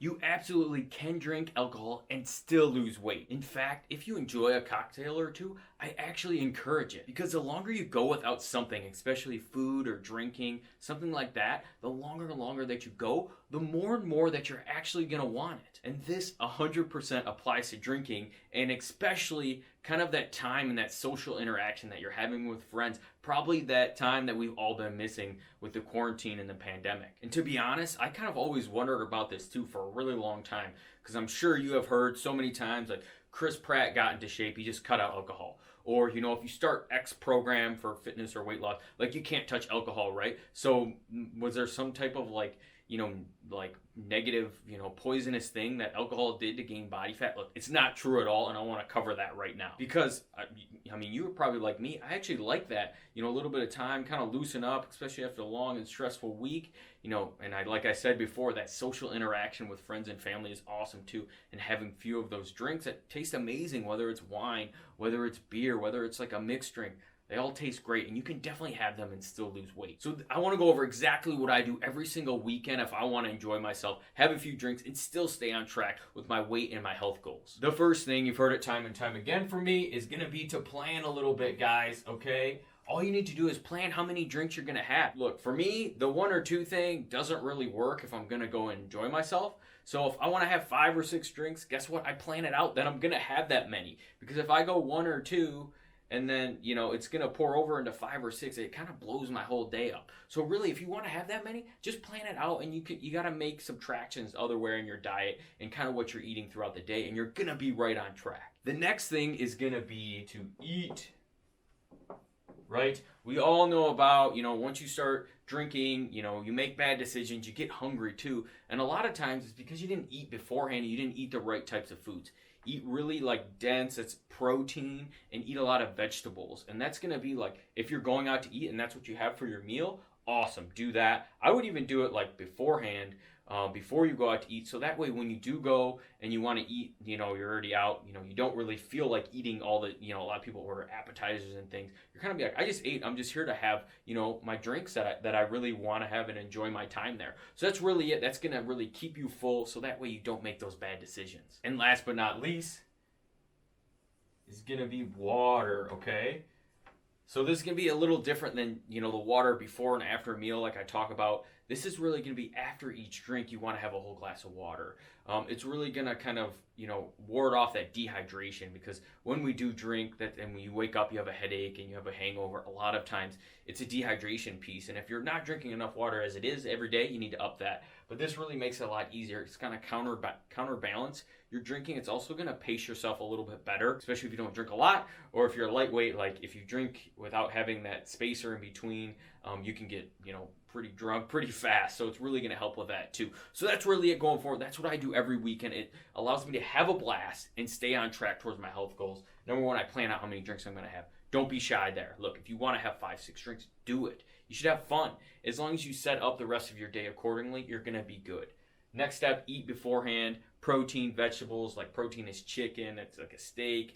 You absolutely can drink alcohol and still lose weight. In fact, if you enjoy a cocktail or two, I actually encourage it because the longer you go without something, especially food or drinking, something like that, the longer that you go, the more and more that you're actually going to want it. And this 100% applies to drinking, and especially kind of that time and that social interaction that you're having with friends, probably that time that we've all been missing with the quarantine and the pandemic. And to be honest, I kind of always wondered about this too for a really long time, because I'm sure you have heard so many times like Chris Pratt got into shape, he just cut out alcohol. Or, if you start X program for fitness or weight loss, like you can't touch alcohol, right? So was there some type of like negative, poisonous thing that alcohol did to gain body fat? Look, it's not true at all, and I want to cover that right now. Because, you were probably like me, I actually like that, a little bit of time, kind of loosen up, especially after a long and stressful week, and like I said before, that social interaction with friends and family is awesome too, and having few of those drinks that taste amazing, whether it's wine, whether it's beer, whether it's like a mixed drink. They all taste great, and you can definitely have them and still lose weight. So I want to go over exactly what I do every single weekend if I want to enjoy myself, have a few drinks, and still stay on track with my weight and my health goals. The first thing, you've heard it time and time again from me, is going to be to plan a little bit, guys, okay? All you need to do is plan how many drinks you're going to have. Look, for me, the 1 or 2 thing doesn't really work if I'm going to go and enjoy myself. So if I want to have 5 or 6 drinks, guess what? I plan it out that I'm going to have that many. Because if I go 1 or 2... and then, it's going to pour over into 5 or 6. It kind of blows my whole day up. So really, if you want to have that many, just plan it out, and you got to make subtractions otherwhere in your diet and kind of what you're eating throughout the day, and you're going to be right on track. The next thing is going to be to eat, right? We all know about, once you start drinking, you make bad decisions, you get hungry too. And a lot of times it's because you didn't eat beforehand, you didn't eat the right types of foods. Eat really dense, it's protein, and eat a lot of vegetables. And that's going to be if you're going out to eat and that's what you have for your meal, awesome, do that. I would even do it beforehand, before you go out to eat. So that way when you do go and you want to eat, you're already out, you don't really feel like eating all the, a lot of people order appetizers and things. You're kind of be like, I just ate, I'm just here to have, my drinks that I really want to have and enjoy my time there. So that's really it. That's going to really keep you full. So that way you don't make those bad decisions. And last but not least is going to be water. Okay. So this is going to be a little different than, the water before and after a meal like I talk about. This is really going to be after each drink, you want to have a whole glass of water. It's really going to kind of, ward off that dehydration, because when we do drink that and when you wake up, you have a headache and you have a hangover, a lot of times it's a dehydration piece. And if you're not drinking enough water as it is every day, you need to up that. But this really makes it a lot easier. It's kind of counterbalance your drinking. It's also going to pace yourself a little bit better, especially if you don't drink a lot, or if you're lightweight. Like if you drink without having that spacer in between, you can get, pretty drunk pretty fast. So it's really going to help with that too. So that's really it going forward. That's what I do every weekend. It allows me to have a blast and stay on track towards my health goals. Number one, I plan out how many drinks I'm going to have. Don't be shy there. Look, if you want to have 5, 6 drinks, do it. You should have fun. As long as you set up the rest of your day accordingly, you're going to be good. Next step, eat beforehand. Protein, vegetables, like protein is chicken, that's like a steak,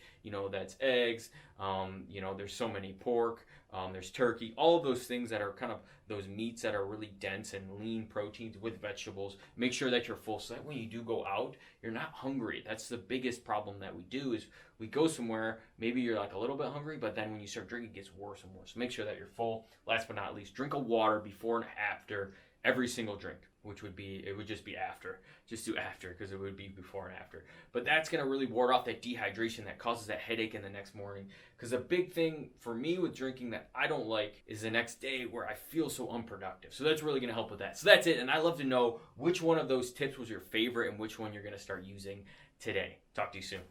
that's eggs, there's so many pork, there's turkey, all of those things that are kind of those meats that are really dense and lean proteins with vegetables. Make sure that you're full so that when you do go out, you're not hungry. That's the biggest problem that we do is we go somewhere, maybe you're a little bit hungry, but then when you start drinking, it gets worse and worse. So make sure that you're full. Last but not least, drink a water before and after every single drink, which would just be after. Just do after, because it would be before and after. But that's going to really ward off that dehydration that causes that headache in the next morning. Because a big thing for me with drinking that I don't like is the next day where I feel so unproductive. So that's really going to help with that. So that's it. And I'd love to know which one of those tips was your favorite and which one you're going to start using today. Talk to you soon.